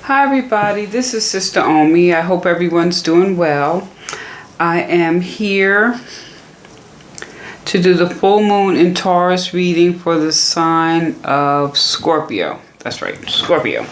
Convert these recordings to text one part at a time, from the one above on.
Hi everybody, this is Sister Omi. I hope everyone's doing well. I am here to do the full moon in Taurus reading for the sign of Scorpio. That's right, Scorpio.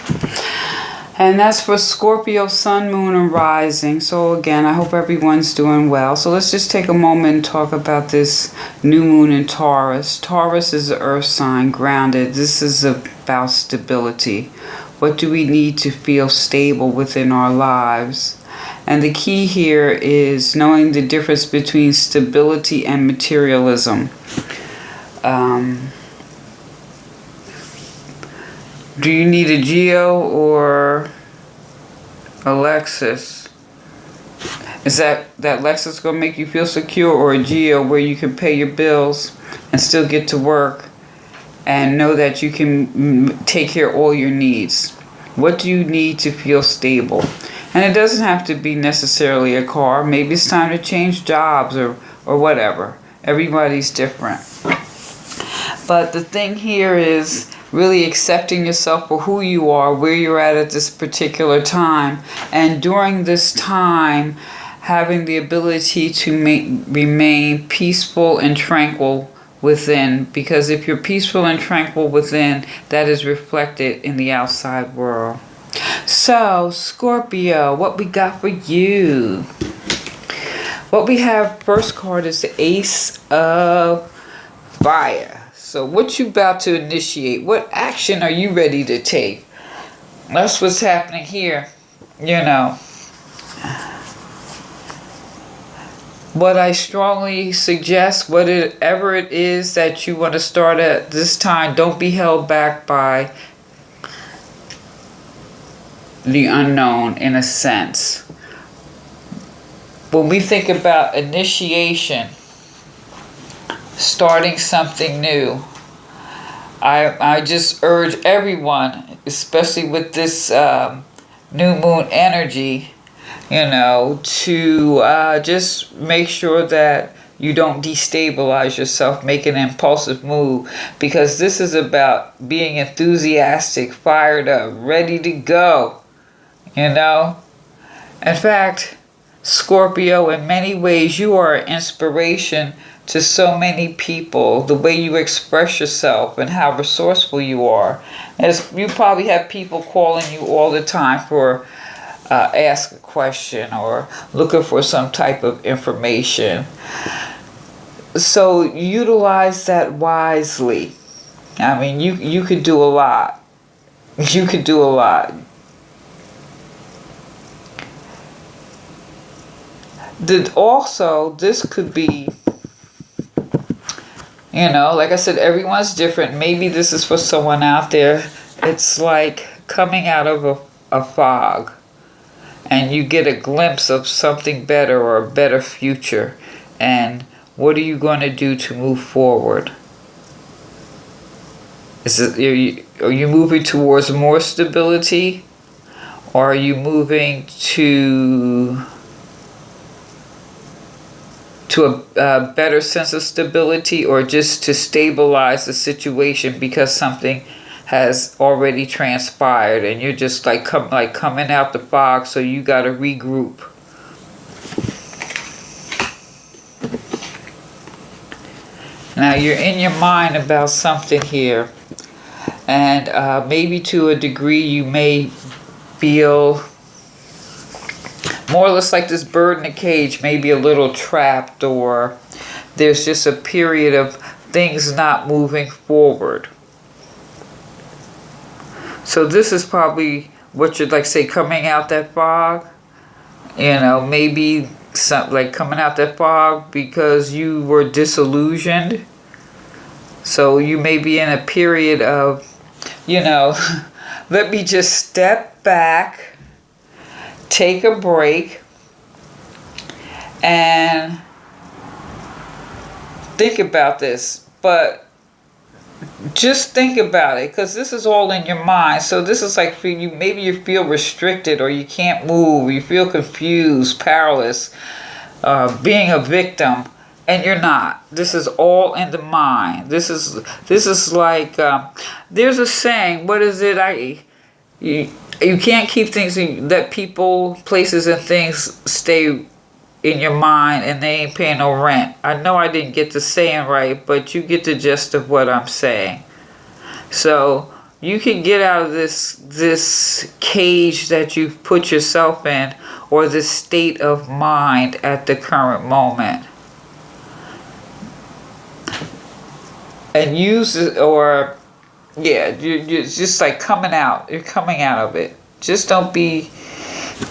And that's for Scorpio, sun, moon, and rising. So again, I hope everyone's doing well. So let's just take a moment and talk about this new moon in Taurus. Taurus is the earth sign, grounded. This is about stability. What do we need to feel stable within our lives? And the key here is knowing the difference between stability and materialism. Do you need a Geo or a Lexus? Is that Lexus going to make you feel secure, or a Geo where you can pay your bills and still get to work and know that you can take care of all your needs? What do you need to feel stable? And it doesn't have to be necessarily a car. Maybe it's time to change jobs or whatever. Everybody's different. But the thing here is really accepting yourself for who you are, where you're at this particular time. And during this time, having the ability to remain peaceful and tranquil within, because if you're peaceful and tranquil within, that is reflected in the outside world. So, Scorpio, what we got for you? What we have first card is the Ace of Fire. So, what you about to initiate? What action are you ready to take? That's what's happening here, What I strongly suggest, whatever it is that you want to start at this time, don't be held back by the unknown in a sense. When we think about initiation, starting something new, I just urge everyone, especially with this new moon energy, to just make sure that you don't destabilize yourself, make an impulsive move, because this is about being enthusiastic, fired up, ready to go, In fact, Scorpio, in many ways, you are an inspiration to so many people, the way you express yourself and how resourceful you are. As you probably have people calling you all the time for ask a question or looking for some type of information. So utilize that wisely. I mean, you could do a lot. You could do a lot. Also, this could be, like I said, everyone's different. Maybe this is for someone out there. It's like coming out of a fog, and you get a glimpse of something better or a better future. And what are you going to do to move forward? Are you moving towards more stability? Or are you moving to a better sense of stability, or just to stabilize the situation because something has already transpired and you're just like coming out the fog, so you got to regroup? Now you're in your mind about something here, and maybe to a degree you may feel more or less like this bird in a cage, maybe a little trapped, or there's just a period of things not moving forward. So this is probably what you'd like say, coming out that fog. Maybe like coming out that fog because you were disillusioned. So you may be in a period of, let me just step back, take a break, and think about this. But just think about it, because this is all in your mind. So this is like for you, maybe you feel restricted, or you can't move, or you feel confused, powerless, being a victim, and you're not. This is all in the mind. This is like there's a saying. What is it? You can't keep things, let people, places, and things stay in your mind and they ain't paying no rent. I know I didn't get the saying right, but you get the gist of what I'm saying. So you can get out of this cage that you've put yourself in, or this state of mind at the current moment, and use it, or yeah, you're just like coming out. You're coming out of it. Just don't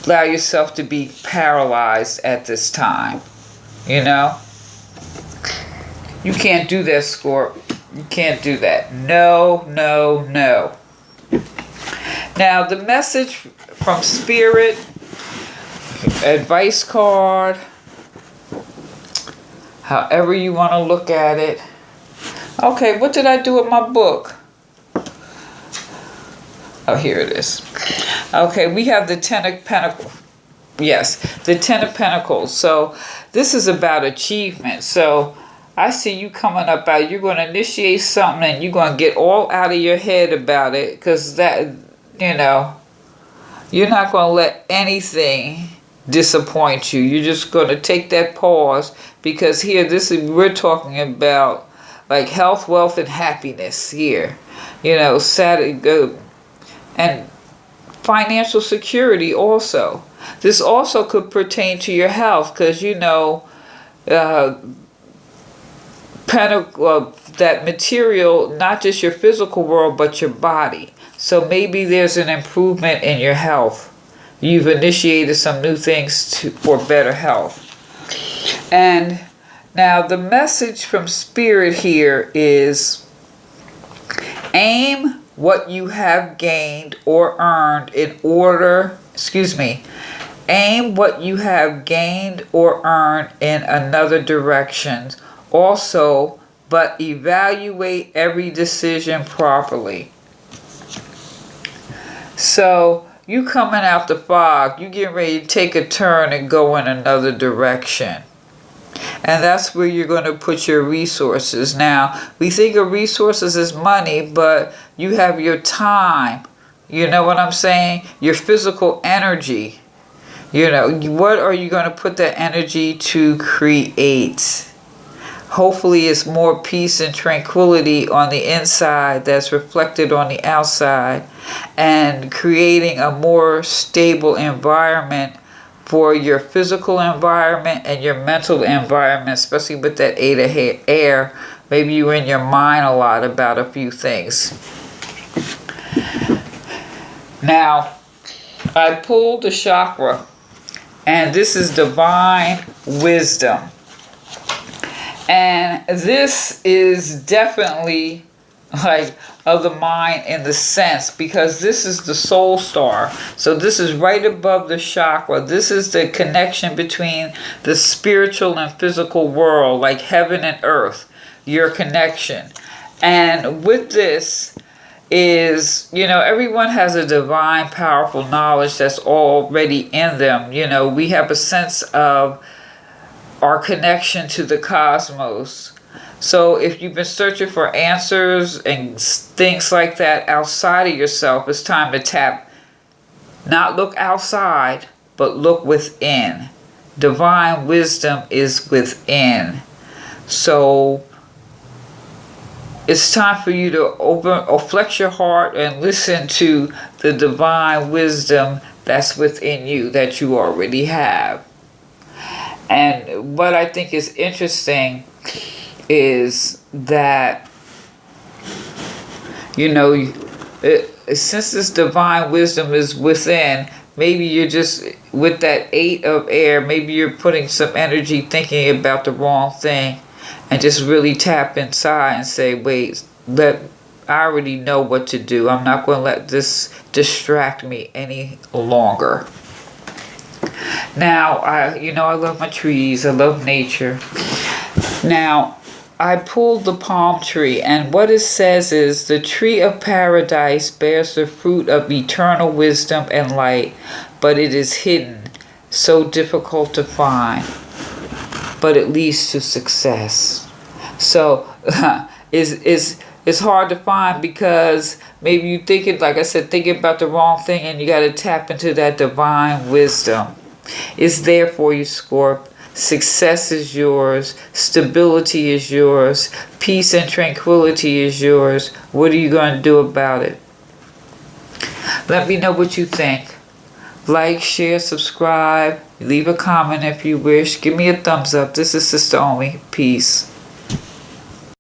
allow yourself to be paralyzed at this time. You know? You can't do that, Scorp. You can't do that. No, no, no. Now, the message from Spirit, advice card, however you want to look at it. Okay, what did I do with my book? Oh, here it is. Okay, we have the Ten of Pentacles. Yes, the Ten of Pentacles. So this is about achievement. So I see you coming up out. You're going to initiate something and you're going to get all out of your head about it. Because that, you know, you're not going to let anything disappoint you. You're just going to take that pause. Because here, we're talking about like health, wealth, and happiness here. You know, and financial security also. This also could pertain to your health because, you know, that material, not just your physical world, but your body. So maybe there's an improvement in your health. You've initiated some new things for better health. And now the message from Spirit here is aim what you have gained or earned aim what you have gained or earned in another direction. Also, but evaluate every decision properly. So, you coming out the fog, you getting ready to take a turn and go in another direction. And that's where you're going to put your resources. Now, we think of resources as money, but you have your time. You know what I'm saying? Your physical energy. You know, what are you going to put that energy to create? Hopefully it's more peace and tranquility on the inside that's reflected on the outside, and creating a more stable environment for your physical environment and your mental environment, especially with that 8 of air. Maybe you're in your mind a lot about a few things. Now, I pulled the chakra, and this is divine wisdom. And this is definitely like of the mind in the sense, because this is the soul star. So this is right above the chakra. This is the connection between the spiritual and physical world, like heaven and earth, your connection. And with this is, you know, everyone has a divine, powerful knowledge that's already in them. You know, we have a sense of our connection to the cosmos. So if you've been searching for answers and things like that outside of yourself, it's time to tap. Not look outside, but look within. Divine wisdom is within. So it's time for you to open or flex your heart and listen to the divine wisdom that's within you that you already have. And what I think is interesting is that, you know, since this divine wisdom is within, maybe you're just, with that 8 of air, maybe you're putting some energy thinking about the wrong thing, and just really tap inside and say, wait, I already know what to do. I'm not going to let this distract me any longer. Now, I love my trees. I love nature. Now, I pulled the palm tree, and what it says is, the tree of paradise bears the fruit of eternal wisdom and light, but it is hidden, so difficult to find, but it leads to success. So, It's hard to find because maybe you thinking, like I said, thinking about the wrong thing, and you got to tap into that divine wisdom. It's there for you, Scorp. Success is yours. Stability is yours. Peace and tranquility is yours. What are you going to do about it? Let me know what you think. Like, share, subscribe. Leave a comment if you wish. Give me a thumbs up. This is Sister Omi. Peace.